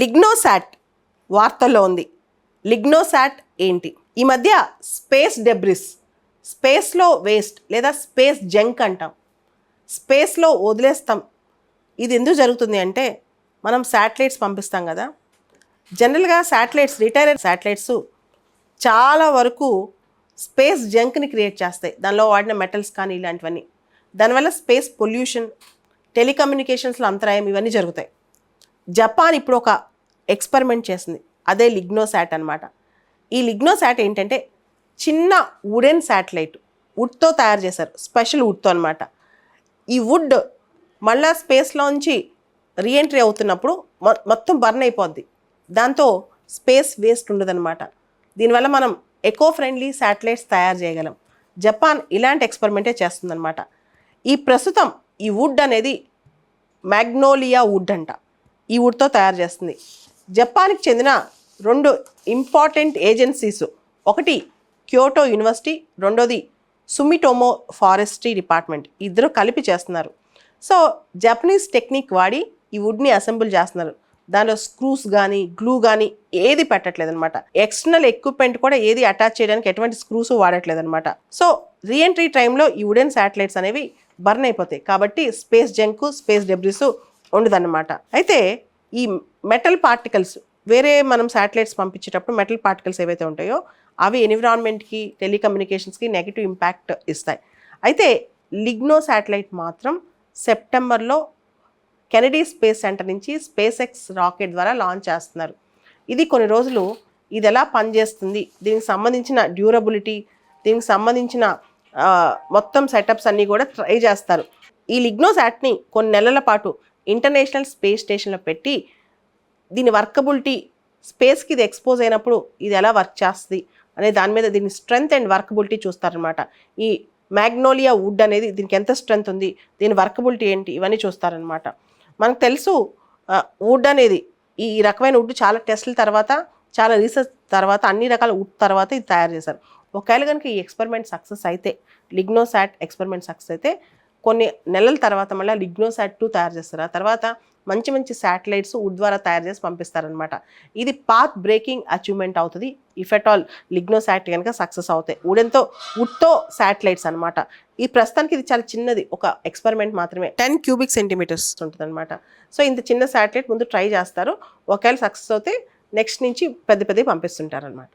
లిగ్నోసాట్ వార్తల్లో ఉంది. లిగ్నోసాట్ ఏంటి? ఈ మధ్య స్పేస్ డెబ్రిస్, స్పేస్లో వేస్ట్ లేదా స్పేస్ జంక్ అంటాం, స్పేస్లో వదిలేస్తాం. ఇది ఎందుకు జరుగుతుంది అంటే మనం శాటిలైట్స్ పంపిస్తాం కదా. జనరల్గా శాటిలైట్స్, రిటైర్ శాటిలైట్స్ చాలా వరకు స్పేస్ జంక్ని క్రియేట్ చేస్తాయి. దానిలో వాడిన మెటల్స్ కానీ ఇలాంటివన్నీ. దానివల్ల స్పేస్ పొల్యూషన్, టెలికమ్యూనికేషన్స్లో అంతరాయం ఇవన్నీ జరుగుతాయి. జపాన్ ఇప్పుడు ఒక ఎక్స్పెరిమెంట్ చేసింది, అదే లిగ్నోసాట్ అనమాట. ఈ లిగ్నోసాట్ ఏంటంటే చిన్న వుడెన్ శాటిలైట్, వుడ్తో తయారు చేశారు, స్పెషల్ వుడ్తో అనమాట. ఈ వుడ్ మళ్ళా స్పేస్లోంచి రీఎంట్రీ అవుతున్నప్పుడు మొత్తం బర్న్ అయిపోద్ది. దాంతో స్పేస్ వేస్ట్ ఉండదన్నమాట. దీనివల్ల మనం ఎకో ఫ్రెండ్లీ శాటిలైట్స్ తయారు చేయగలం. జపాన్ ఇలాంటి ఎక్స్పెరిమెంటే చేస్తుందన్నమాట. ఈ ప్రస్తుతం ఈ వుడ్ అనేది మ్యాగ్నోలియా వుడ్ అంట. ఈ వుడ్తో తయారు చేస్తుంది. జపాన్కి చెందిన 2 ఇంపార్టెంట్ ఏజెన్సీస్, ఒకటి క్యోటో యూనివర్సిటీ, రెండోది సుమిటోమో ఫారెస్ట్రీ డిపార్ట్మెంట్, ఇద్దరు కలిపి చేస్తున్నారు. సో జపనీస్ టెక్నిక్ వాడి ఈ వుడ్ని అసెంబుల్ చేస్తున్నారు. దానిలో స్క్రూస్ కానీ గ్లూ కానీ ఏది పెట్టట్లేదు అనమాట. ఎక్స్టర్నల్ ఎక్విప్మెంట్ కూడా ఏది అటాచ్ చేయడానికి ఎటువంటి స్క్రూస్ వాడట్లేదు అనమాట. సో రీఎంట్రీ టైంలో ఈ వుడెన్ శాటిలైట్స్ అనేవి బర్న్ అయిపోతాయి. కాబట్టి స్పేస్ జంకు, స్పేస్ డెబ్రిస్ ఉండదన్నమాట. అయితే ఈ మెటల్ పార్టికల్స్, వేరే మనం శాటిలైట్స్ పంపించేటప్పుడు మెటల్ పార్టికల్స్ ఏవైతే ఉంటాయో అవి ఎన్విరాన్మెంట్కి, టెలికమ్యూనికేషన్స్కి నెగిటివ్ ఇంపాక్ట్ ఇస్తాయి. అయితే లిగ్నో శాటిలైట్ మాత్రం సెప్టెంబర్లో కెనడీ స్పేస్ సెంటర్ నుంచి స్పేస్ ఎక్స్ రాకెట్ ద్వారా లాంచ్ చేస్తున్నారు. ఇది కొన్ని రోజులు ఇది ఎలా పనిచేస్తుంది, దీనికి సంబంధించిన డ్యూరబిలిటీ, దీనికి సంబంధించిన మొత్తం సెటప్స్ అన్నీ కూడా ట్రై చేస్తారు. ఈ లిగ్నోసాట్ని కొన్ని నెలల పాటు ఇంటర్నేషనల్ స్పేస్ స్టేషన్లో పెట్టి దీని వర్కబిలిటీ, స్పేస్కి ఇది ఎక్స్పోజ్ అయినప్పుడు ఇది ఎలా వర్క్ చేస్తుంది అనే దాని మీద దీని స్ట్రెంగ్త్ అండ్ వర్కబిలిటీ చూస్తారనమాట. ఈ మ్యాగ్నోలియా వుడ్ అనేది దీనికి ఎంత స్ట్రెంగ్త్ ఉంది, దీని వర్కబిలిటీ ఏంటి, ఇవన్నీ చూస్తారనమాట. మనకు తెలుసు వుడ్ అనేది, ఈ రకమైన వుడ్ చాలా టెస్ట్ల తర్వాత, చాలా రీసెర్చ్ తర్వాత, అన్ని రకాల వుడ్ తర్వాత ఇది తయారు చేశారు. ఒకవేళ కనుక ఈ ఎక్స్పెరిమెంట్ సక్సెస్ అయితే, లిగ్నోసాట్ ఎక్స్పెరిమెంట్ సక్సెస్ అయితే కొన్ని నెలల తర్వాత మళ్ళీ లిగ్నోసాట్ 2 తయారు చేస్తారు. ఆ తర్వాత మంచి మంచి శాటిలైట్స్ వుడ్ ద్వారా తయారు చేసి పంపిస్తారనమాట. ఇది పాత్ బ్రేకింగ్ అచీవ్మెంట్ అవుతుంది ఇఫ్ ఎట్ ఆల్ లిగ్నోసాట్ కనుక సక్సెస్ అవుతాయి. వుడ్తో శాటిలైట్స్ అనమాట. ఈ ప్రస్తుతానికి ఇది చాలా చిన్నది, ఒక ఎక్స్పెరిమెంట్ మాత్రమే, 10 క్యూబిక్ సెంటీమీటర్స్ ఉంటుంది అనమాట. సో ఇంత చిన్న శాటిలైట్ ముందు ట్రై చేస్తారు. ఒకవేళ సక్సెస్ అవుతే నెక్స్ట్ నుంచి పెద్ద పెద్దవి పంపిస్తుంటారనమాట.